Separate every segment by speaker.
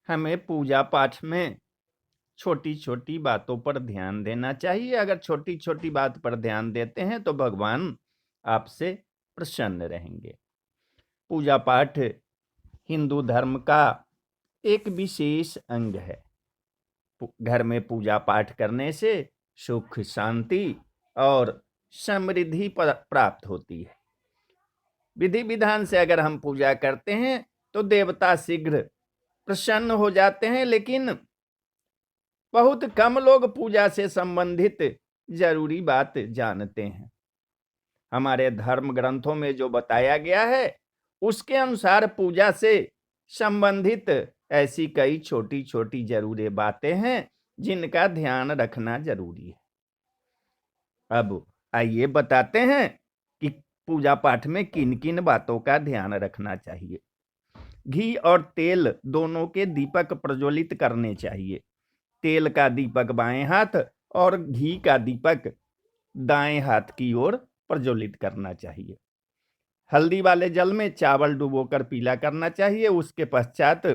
Speaker 1: हमें पूजा पाठ में छोटी छोटी बातों पर ध्यान देना चाहिए। अगर छोटी छोटी बात पर ध्यान देते हैं तो भगवान आपसे प्रसन्न रहेंगे। पूजा पाठ हिंदू धर्म का एक विशेष अंग है। घर में पूजा पाठ करने से सुख, शांति और समृद्धि प्राप्त होती है। विधि विधान से अगर हम पूजा करते हैं तो देवता शीघ्र प्रसन्न हो जाते हैं, लेकिन बहुत कम लोग पूजा से संबंधित जरूरी बात जानते हैं। हमारे धर्म ग्रंथों में जो बताया गया है उसके अनुसार पूजा से संबंधित ऐसी कई छोटी छोटी जरूरी बातें हैं जिनका ध्यान रखना जरूरी है। अब आइए बताते हैं कि पूजा पाठ में किन किन बातों का ध्यान रखना चाहिए। घी और तेल दोनों के दीपक प्रज्वलित करने चाहिए। तेल का दीपक बाएं हाथ और घी का दीपक दाएं हाथ की ओर प्रज्वलित करना चाहिए। हल्दी वाले जल में चावल डुबोकर पीला करना चाहिए। उसके पश्चात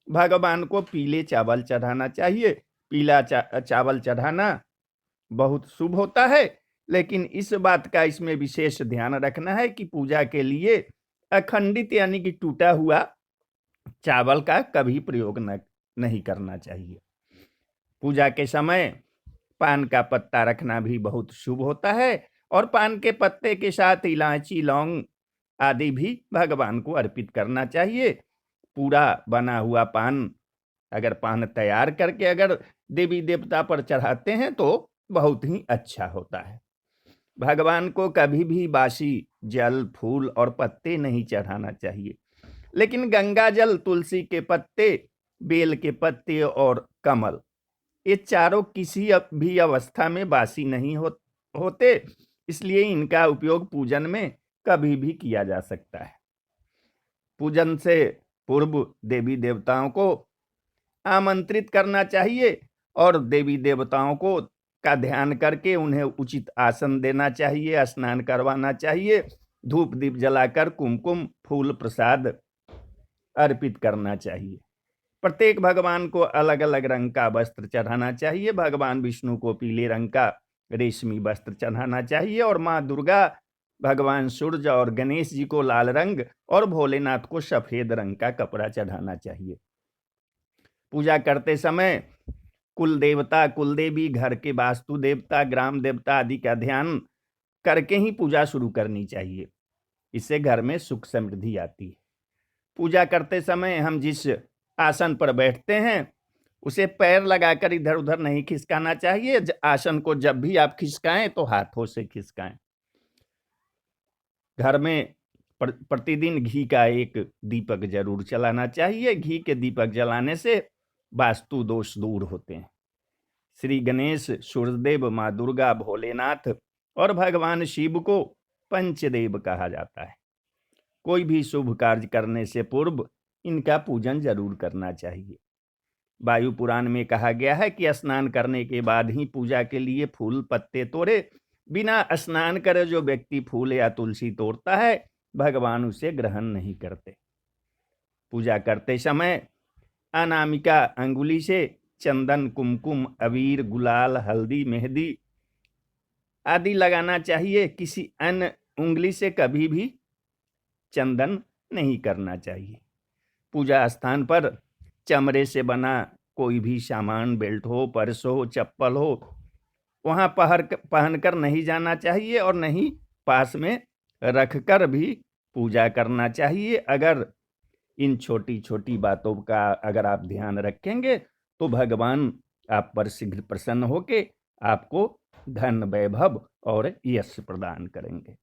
Speaker 1: भगवान को पीले चावल चढ़ाना चाहिए। पीला चावल चढ़ाना बहुत शुभ होता है, लेकिन इस बात का इसमें विशेष ध्यान रखना है कि पूजा के लिए अखंडित यानी कि टूटा हुआ चावल का कभी प्रयोग नहीं करना चाहिए। पूजा के समय पान का पत्ता रखना भी बहुत शुभ होता है और पान के पत्ते के साथ इलायची, लौंग आदि भी भगवान को अर्पित करना चाहिए। पूरा बना हुआ पान अगर पान तैयार करके अगर देवी देवता पर चढ़ाते हैं तो बहुत ही अच्छा होता है। भगवान को कभी भी बासी जल, फूल और पत्ते नहीं चढ़ाना चाहिए, लेकिन गंगा जल, तुलसी के पत्ते, बेल के पत्ते और कमल, ये चारों किसी भी अवस्था में बासी नहीं होते, इसलिए इनका उपयोग पूजन में कभी भी किया जा सकता है। पूजन से पूर्व देवी देवताओं को आमंत्रित करना चाहिए और देवी देवताओं को का ध्यान करके उन्हें उचित आसन देना चाहिए, स्नान करवाना चाहिए, धूप दीप जलाकर कुमकुम, फूल, प्रसाद अर्पित करना चाहिए। प्रत्येक भगवान को अलग अलग रंग का वस्त्र चढ़ाना चाहिए। भगवान विष्णु को पीले रंग का रेशमी वस्त्र चढ़ाना चाहिए और माँ दुर्गा, भगवान सूर्य और गणेश जी को लाल रंग और भोलेनाथ को सफेद रंग का कपड़ा चढ़ाना चाहिए। पूजा करते समय कुल देवता, कुल देवी, घर के वास्तु देवता, ग्राम देवता आदि का ध्यान करके ही पूजा शुरू करनी चाहिए। इससे घर में सुख समृद्धि आती है। पूजा करते समय हम जिस आसन पर बैठते हैं उसे पैर लगाकर इधर उधर नहीं खिसकाना चाहिए। आसन को जब भी आप खिसकाएं तो हाथों से खिसकाएं। घर में प्रतिदिन घी का एक दीपक जरूर जलाना चाहिए। घी के दीपक जलाने से वास्तु दोष दूर होते हैं। श्री गणेश, सूर्यदेव, माँ दुर्गा, भोलेनाथ और भगवान शिव को पंचदेव कहा जाता है। कोई भी शुभ कार्य करने से पूर्व इनका पूजन जरूर करना चाहिए। वायु पुराण में कहा गया है कि स्नान करने के बाद ही पूजा के लिए फूल पत्ते तोड़े। बिना स्नान करे जो व्यक्ति फूल या तुलसी तोड़ता है भगवान उसे ग्रहण नहीं करते। पूजा करते समय अनामिका अंगुली से चंदन, कुमकुम, अबीर, गुलाल, हल्दी, मेहंदी आदि लगाना चाहिए। किसी अन्य उंगली से कभी भी चंदन नहीं करना चाहिए। पूजा स्थान पर चमड़े से बना कोई भी सामान, बेल्ट हो, पर्स हो, चप्पल हो, वहां पहनकर नहीं जाना चाहिए और नहीं पास में रखकर भी पूजा करना चाहिए। अगर इन छोटी छोटी बातों का अगर आप ध्यान रखेंगे तो भगवान आप पर शीघ्र प्रसन्न होके आपको धन, वैभव और यश प्रदान करेंगे।